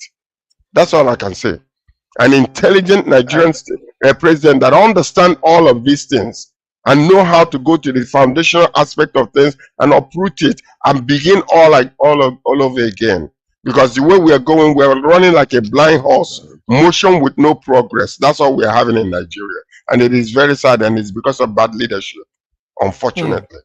That's all I can say. An intelligent Nigerian president that understands all of these things and know how to go to the foundational aspect of things and uproot it and begin all over again. Because the way we are going, we're running like a blind horse, motion with no progress. That's all we're having in Nigeria. And it is very sad, and it's because of bad leadership, unfortunately.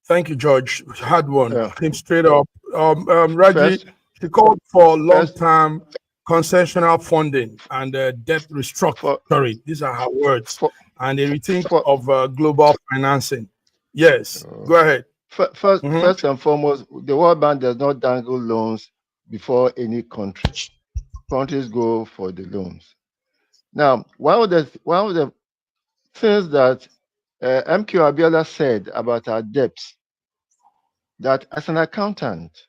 Thank you, George. Hard one. Came straight up. Raji, she called for long-term concessional funding and debt restructuring. These are her words. And a rethink of global financing. Yes, go ahead. First and foremost, the World Bank does not dangle loans before any country. Countries go for the loans. Now, one of the things that MQ Abiola said about our debts, that as an accountant,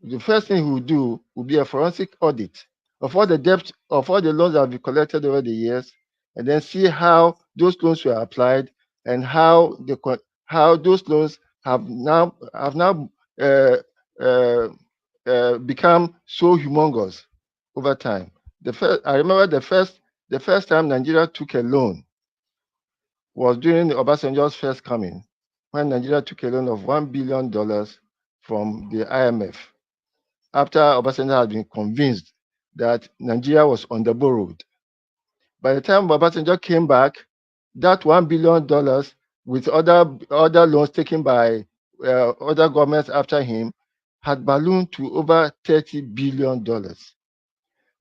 the first thing he will do will be a forensic audit of all the debts of all the loans that have been collected over the years, and then see how those loans were applied and how those loans have now uh, uh, become so humongous over time. I remember the first time Nigeria took a loan was during Obasanjo's first coming, when Nigeria took a loan of $1 billion from the IMF, after Obasanjo had been convinced that Nigeria was underborrowed. By the time Obasanjo came back, that $1 billion with other loans taken by other governments after him had ballooned to over $30 billion.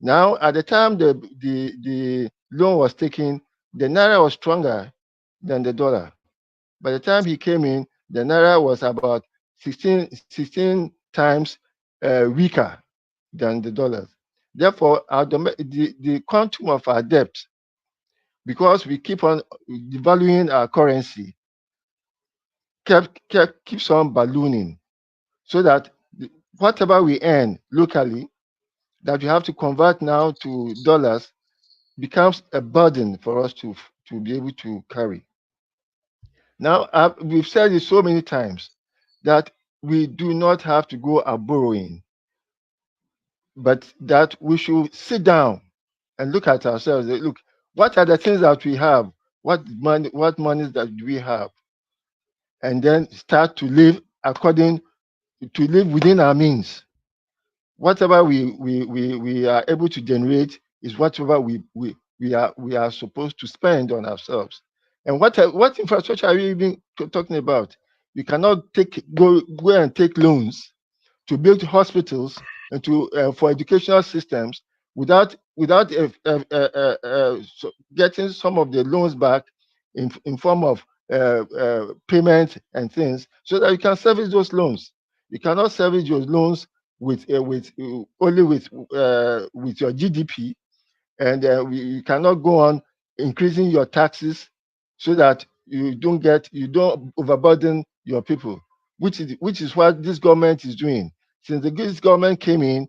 Now, at the time the loan was taken, the naira was stronger than the dollar. By the time he came in, the naira was about 16 times weaker than the dollars. Therefore, the quantum of our debt, because we keep on devaluing our currency, keeps on ballooning, so that whatever we earn locally that we have to convert now to dollars becomes a burden for us to be able to carry. Now, we've said it so many times that we do not have to go a borrowing, but that we should sit down and look at ourselves. Look, what are the things that we have? What monies that do we have? And then start to live within our means. Whatever we are able to generate is whatever we are supposed to spend on ourselves. And what infrastructure are we even talking about? You cannot go and take loans to build hospitals and for educational systems without getting some of the loans back in form of payment and things, so that you can service those loans. You cannot service your loans with only with your GDP, and you cannot go on increasing your taxes so that you don't overburden your people, which is what this government is doing. Since this government came in,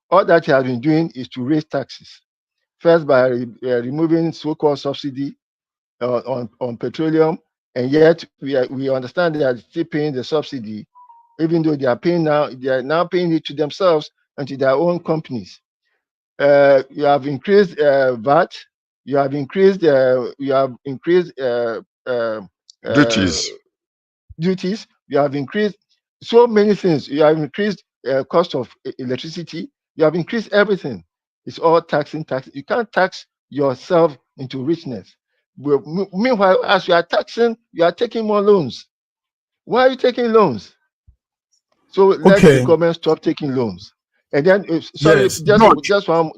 all that he has been doing is to raise taxes. First, by removing so-called subsidy on petroleum, and yet we understand they are still paying the subsidy, even though they are now paying it to themselves and to their own companies. You have increased VAT. You have increased Duties. duties. You have increased so many things. You have increased cost of electricity. You have increased everything. It's all taxing. You can't tax yourself into richness. But meanwhile, as you are taxing, you are taking more loans. Why are you taking loans? So let the government stop taking loans. And then, just one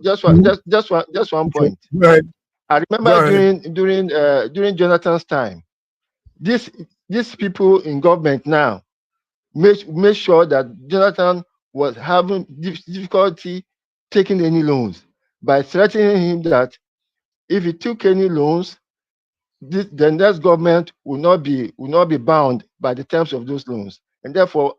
point. Right. I remember during Jonathan's time, these people in government now made sure that Jonathan was having difficulty taking any loans by threatening him that if he took any loans, the next government will not be bound by the terms of those loans, and therefore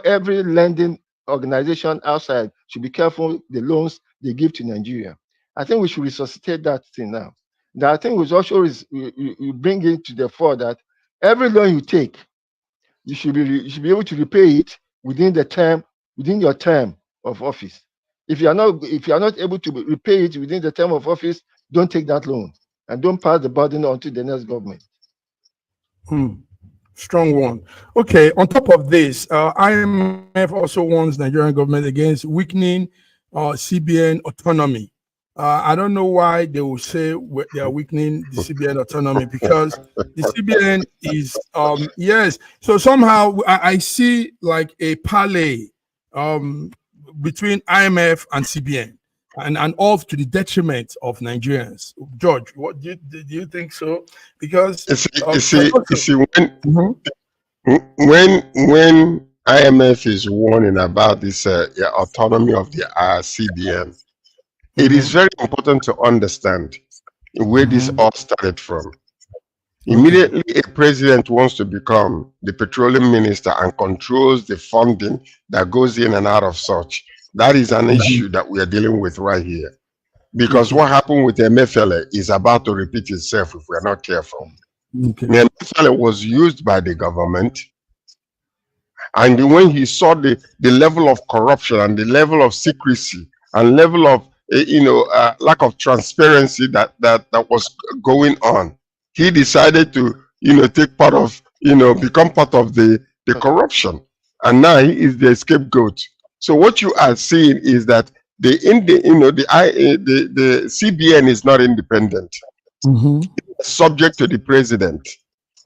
every lending organization outside should be careful the loans they give to Nigeria. I think we should resuscitate that thing now. I think we also bring it to the fore that every loan you take, you should be able to repay it within your term of office. If you are not able to repay it within the term of office, don't take that loan and don't pass the burden on to the next government. Strong one. Okay, on top of this, IMF also warns Nigerian government against weakening CBN autonomy. I don't know why they will say they are weakening the CBN autonomy, because the CBN is yes. So somehow I see like a parley between IMF and CBN, and all to the detriment of Nigerians. George, what do you think so? Because you see when When IMF is warning about this autonomy of the CBN, it is very important to understand where this all started from. Immediately, a president wants to become the petroleum minister and controls the funding that goes in and out of such. That is an issue that we are dealing with right here. Because what happened with MFLA is about to repeat itself if we are not careful. The MFLA was used by the government, and when he saw the level of corruption and the level of secrecy and level of lack of transparency that was going on, he decided to take part of become part of the corruption, and now he is the scapegoat. So what you are seeing is that the CBN is not independent. It's subject to the president.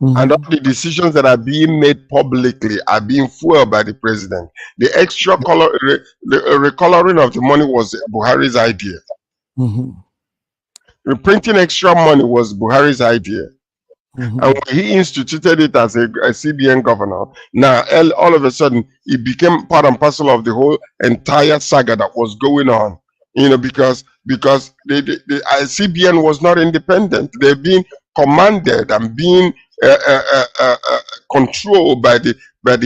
And all the decisions that are being made publicly are being fueled by the president. The extra recoloring of the money was Buhari's idea. Reprinting extra money was Buhari's idea. And when he instituted it as a CBN governor, now all of a sudden it became part and parcel of the whole entire saga that was going on. Because the CBN was not independent. They've been commanded and being controlled by the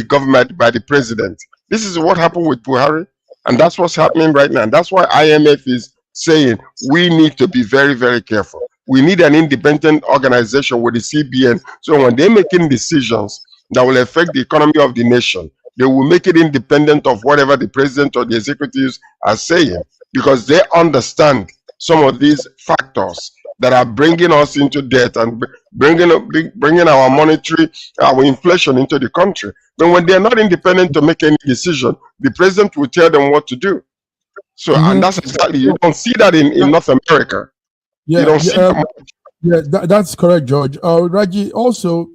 government, by the president. This is what happened with Buhari, and that's what's happening right now. And that's why IMF is saying we need to be very, very careful. We need an independent organization with the CBN, so when they're making decisions that will affect the economy of the nation, they will make it independent of whatever the president or the executives are saying, because they understand some of these factors that are bringing us into debt and bringing our inflation into the country. But when they're not independent to make any decision, the president will tell them what to do. So, and that's exactly, you don't see that in North America. You don't see that much. Yeah, that's correct, George. Raji, also,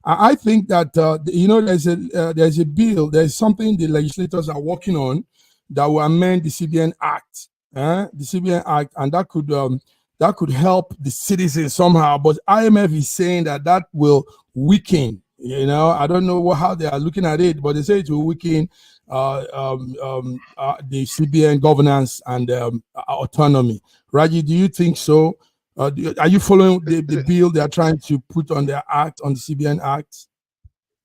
I think that there's a bill, there's something the legislators are working on that will amend the CBN Act, the CBN Act, and that could help the citizens somehow. But IMF is saying that will weaken. I don't know how they are looking at it, but they say it will weaken the CBN governance and autonomy. Raji, do you think so? Are you following the bill they are trying to put on their act, on the CBN Act?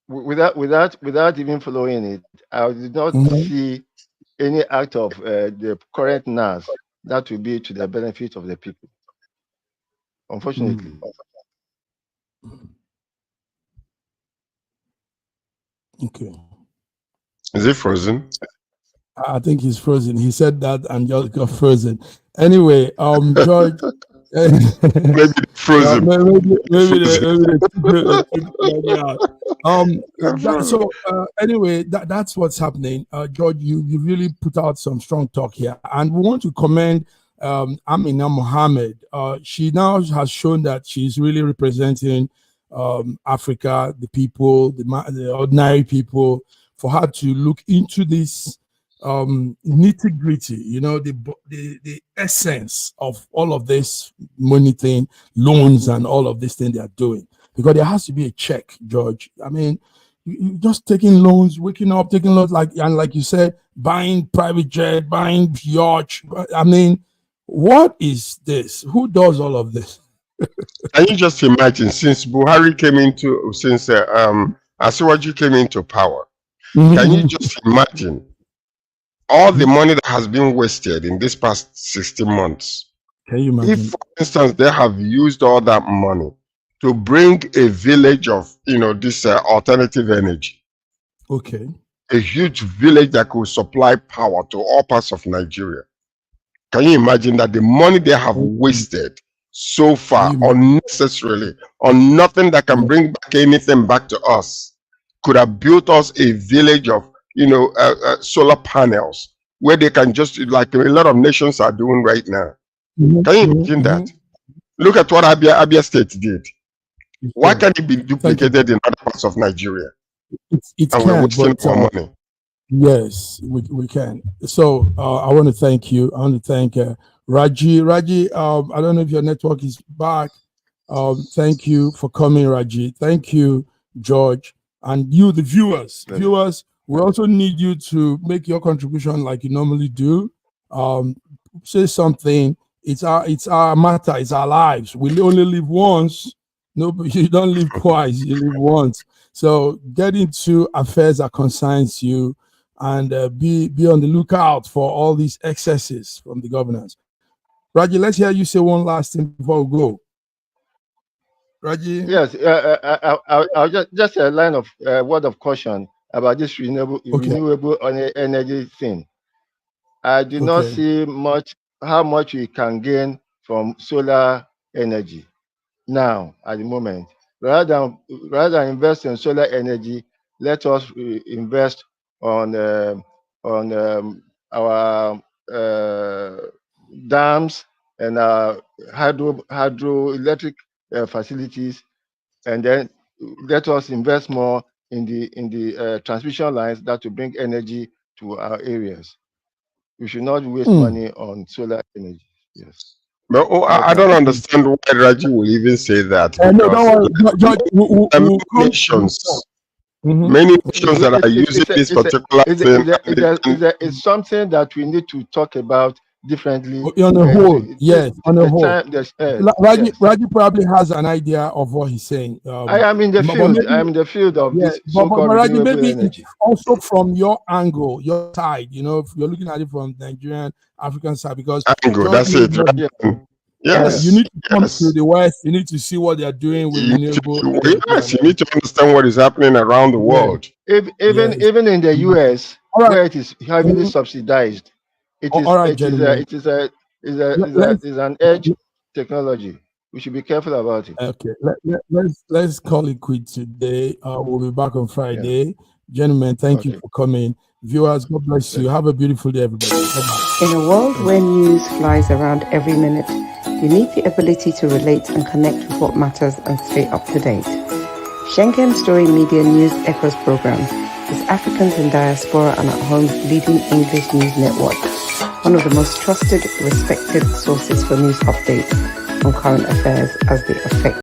Without even following it, I did not see any act of the current NAS that will be to the benefit of the people. Unfortunately. Okay. Is it frozen? I think he's frozen. He said that and just got frozen. Anyway, George. Maybe frozen. Anyway, that's what's happening. George, you really put out some strong talk here, and we want to commend Amina Mohammed. She now has shown that she's really representing Africa, the people, the ordinary people, for her to look into this nitty-gritty, the essence of all of this money thing, loans and all of this thing they are doing. Because there has to be a check, George. I mean, you just taking loans, waking up, taking loans, like you said, buying private jet, buying yacht. I mean, what is this? Who does all of this? Can you just imagine, since Buhari came into, since Asiwaju came into power, can you just imagine all the money that has been wasted in this past 16 months? Can you imagine? If, for instance, they have used all that money to bring a village of, this alternative energy. Okay. A huge village that could supply power to all parts of Nigeria. Can you imagine that the money they have wasted so far unnecessarily on nothing that can bring back anything back to us could have built us a village of solar panels where they can just, like a lot of nations are doing right now. Can you imagine that? Look at what Abia State did. Why can't it be duplicated in other parts of Nigeria? We're wasting our money. Yes, we can. So I want to thank you. I want to thank Raji. Raji, I don't know if your network is back. Thank you for coming, Raji. Thank you, George. And you, the viewers, we also need you to make your contribution like you normally do. Say something. It's our matter. It's our lives. We only live once. No, you don't live twice. You live once. So get into affairs that concerns you, and be on the lookout for all these excesses from the governance. Raji, let's hear you say one last thing before we go. Raji? Yes, I'll just a line of word of caution about this renewable energy thing. I do not see how much we can gain from solar energy now at the moment. Rather than invest in solar energy, let us invest on our dams and our hydroelectric facilities, and then let us invest more in the transmission lines that will bring energy to our areas. We should not waste money on solar energy. Yes. But I don't understand why Raji will even say that. No, don't worry. Many nations that are using this particular thing. It's something that we need to talk about differently. On a whole, yes, on a whole. Raji probably has an idea of what he's saying. I am in the field. I am in the field of this so-called renewable energy. Also from your angle, your side, if you're looking at it from the Nigerian African side, because that's it. Yes, you need to come to the West. You need to see what they are doing with renewable. Yes, you need to understand what is happening around the world. Even in the US, where it is heavily subsidized, it is an edge technology. We should be careful about it. Okay, let's call it quit today. We'll be back on Friday. Gentlemen, thank you for coming. Viewers, God bless you. Have a beautiful day, everybody. In a world where news flies around every minute, you need the ability to relate and connect with what matters and stay up to date. Schengen Story Media News Echoes program is Africans in Diaspora and at Home's leading English news network, one of the most trusted, respected sources for news updates on current affairs as they affect